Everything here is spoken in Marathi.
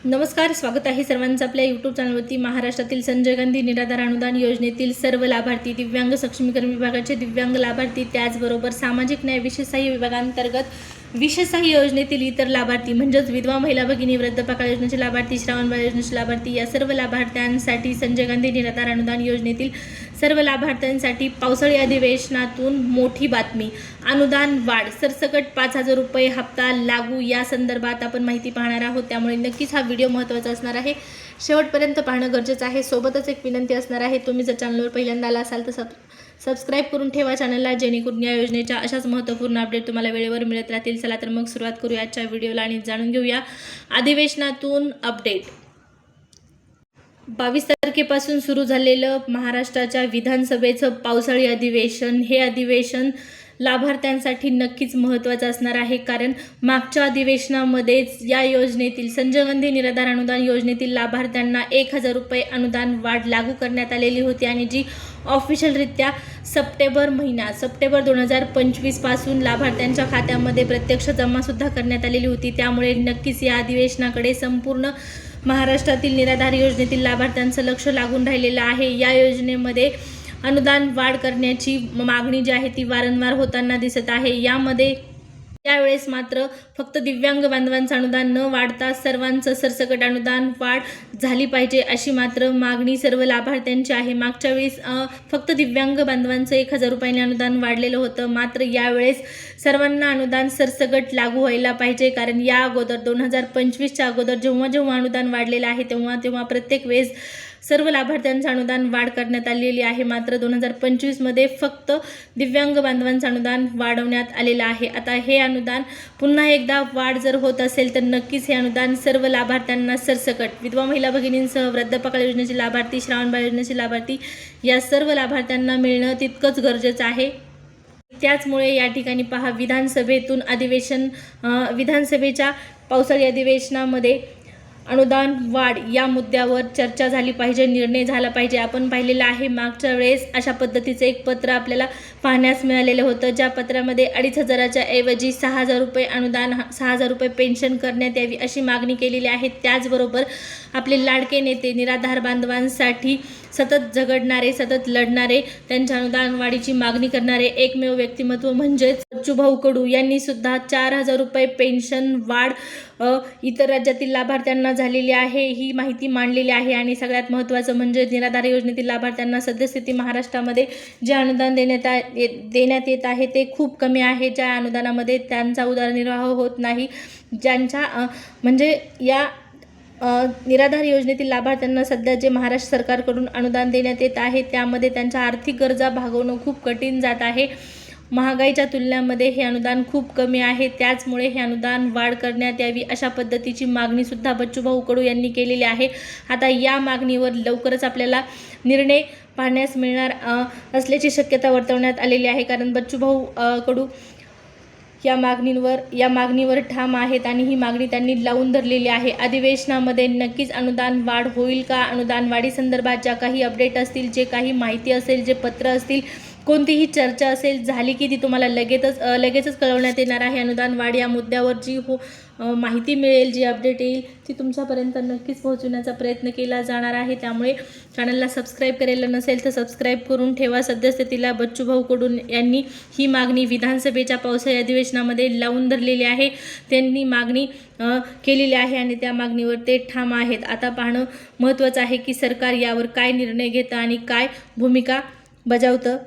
नमस्कार, स्वागत आहे सर्वांचं आपल्या यूट्यूब चॅनलवरती। महाराष्ट्रातील संजय गांधी निराधार अनुदान योजनेतील सर्व लाभार्थी, दिव्यांग सक्षमीकरण विभागाचे दिव्यांग लाभार्थी, त्याचबरोबर सामाजिक न्याय विशेष सहाय्य विभागांतर्गत विशेष सहाय्य योजनेतील इतर लाभार्थी म्हणजेच विधवा महिला भगिनी, वृद्धपकाळ योजनेचे लाभार्थी, श्रावणबाळ योजनेचे लाभार्थी या सर्व लाभार्थ्यांसाठी संजय गांधी निराधार अनुदान योजनेतील सर्व लाभार्थ्यांसाठी पावसाळी अधिवेशनातून मोठी बातमी। अनुदान वाढ, सरसकट 5,000 रुपये हप्ता लागू या संदर्भात आपण माहिती पाहणार आहोत। त्यामुळे नक्कीच हा व्हिडिओ महत्त्वाचा असणार आहे, शेवटपर्यंत पाहणं गरजेचं आहे। सोबतच एक विनंती असणार आहे, तुम्ही जर चॅनलवर पहिल्यांदा आला असाल तर सबस्क्राइब करून ठेवा चॅनलला, जेणेकरून या योजनेच्या अशाच महत्त्वपूर्ण अपडेट तुम्हाला वेळेवर मिळत राहतील। चला तर मग सुरुवात करूया आजच्या व्हिडिओला आणि जाणून घेऊया अधिवेशनातून अपडेट। 22 तारखेपासून सुरू झालेलं महाराष्ट्राच्या विधानसभेचं पावसाळी अधिवेशन, हे अधिवेशन लाभार्थ्यांसाठी नक्कीच महत्त्वाचं असणार आहे। कारण मागच्या अधिवेशनामध्येच या योजनेतील संजय गांधी निराधार अनुदान योजनेतील लाभार्थ्यांना 1,000 रुपये अनुदान वाढ लागू करण्यात आलेली होती आणि जी ऑफिशियलरित्या सप्टेंबर 2025 पासून लाभार्थ्यांच्या खात्यामध्ये प्रत्यक्ष जमासुद्धा करण्यात आलेली होती। त्यामुळे नक्कीच या अधिवेशनाकडे संपूर्ण महाराष्ट्रातील निराधार योजनेतील लाभार्थ्यांचं लक्ष लागून राहिलेलं आहे। या योजनेमध्ये अनुदान वाढ करण्याची मागणी जी आहे ती वारंवार होताना दिसत आहे। यावेळेस मात्र फक्त दिव्यांग बांधवांचं अनुदान न वाढता सर्वांचं सरसकट अनुदान वाढ झाली पाहिजे अशी मात्र मागणी सर्व लाभार्थ्यांची आहे। मागच्या वेळेस फक्त दिव्यांग बांधवांचं 1,000 रुपयांनी अनुदान वाढलेलं होतं, मात्र यावेळेस सर्वांना अनुदान सरसकट लागू व्हायला पाहिजे। कारण या अगोदर 2025च्या अगोदर जेव्हा अनुदान वाढलेलं आहे तेव्हा प्रत्येक वेळेस सर्व लाभार्थ्यांचं अनुदान वाढ करण्यात आलेली आहे। मात्र 2025मध्ये फक्त दिव्यांग बांधवांचं अनुदान वाढवण्यात आलेलं आहे। आता हे अनुदान पुन्हा एकदा वाढ जर होत असेल तर नक्कीच हे अनुदान सर्व लाभार्थ्यांना सरसकट, विधवा महिला भगिनींसह वृद्धपकाळ योजनेचे लाभार्थी, श्रावणबाळ योजनेचे लाभार्थी या सर्व लाभार्थ्यांना मिळणं तितकंच गरजेचं आहे। त्याचमुळे या ठिकाणी पहा, विधानसभेच्या पावसाळी अधिवेशनामध्ये अनुदान वाढ या मुद्द्यावर चर्चा झाली पाहिजे, निर्णय झाला पाहिजे। आपण पाहिलेलं आहे मागच्या वेळेस अशा पद्धतीचं एक पत्र आपल्याला पाहण्यास मिळालेलं होतं, ज्या पत्रामध्ये 2,500च्या ऐवजी 6,000 रुपये अनुदान, 6,000 रुपये पेन्शन करण्यात यावी अशी मागणी केलेली आहे। त्याचबरोबर आपले लाडके नेते, निराधार बांधवांसाठी सतत झगडणारे, सतत लढणारे, त्यांच्या अनुदान वाढीची मागणी करणारे एकमेव व्यक्तिमत्व म्हणजेच बच्चूभाऊ कडू यांनी सुद्धा 4,000 रुपये पेन्शन वाढ इतर राज्यातील लाभार्थ्यांना झालेली आहे ही माहिती मांडलेली आहे। आणि सगळ्यात महत्त्वाचं म्हणजे निराधार योजनेतील लाभार्थ्यांना सद्यस्थिती महाराष्ट्रामध्ये जे अनुदान देण्यात येत आहे ते खूप कमी आहे। ज्या अनुदानामध्ये त्यांचा उदरनिर्वाह होत नाही, ज्यांच्या म्हणजे या निराधार योजनेतील लाभार्थ्यांना सध्या जे महाराष्ट्र सरकारकडून अनुदान देण्यात येत आहे त्यामध्ये त्यांच्या आर्थिक गरजा भागवणं खूप कठीण जात आहे। महागाईच्या तुलनेमध्ये हे अनुदान खूप कमी आहे। त्याचमुळे हे अनुदान वाढ करण्यात यावी अशा पद्धतीची मागणी सुद्धा बच्चूभाऊ कडू यांनी केलेली आहे। आता या मागणीवर लवकरच आपल्याला निर्णय पाहण्यास मिळणार असल्याची शक्यता वर्तवण्यात आलेली आहे। कारण बच्चूभाऊ कडू या मागणीवर ठाम आहेत आणि ही मागणी त्यांनी लावून धरलेली आहे। अधिवेशनामध्ये नक्कीच अनुदान वाढ होईल का? अनुदान वाढी संदर्भात ज्या काही अपडेट असतील, जे काही माहिती असेल, जे पत्र असतील, कोणतीही चर्चा असेल झाली की ती तुम्हाला लगेचच कळवण्यात येणार आहे। अनुदान वाढ या मुद्द्यावर जी माहिती मिळेल, जी अपडेट येईल ती तुमच्यापर्यंत नक्कीच पोहोचवण्याचा प्रयत्न केला जाणार आहे। त्यामुळे चॅनलला सबस्क्राईब केलेलं नसेल तर सबस्क्राईब करून ठेवा। सद्यस्थितीला बच्चूभाऊ कडू यांनी ही मागणी विधानसभेच्या पावसाळी अधिवेशनामध्ये लावून धरलेली आहे, त्यांनी मागणी केलेली आहे आणि त्या मागणीवर ते ठाम आहेत। आता पाहणं महत्त्वाचं आहे की सरकार यावर काय निर्णय घेतं आणि काय भूमिका बजावतं।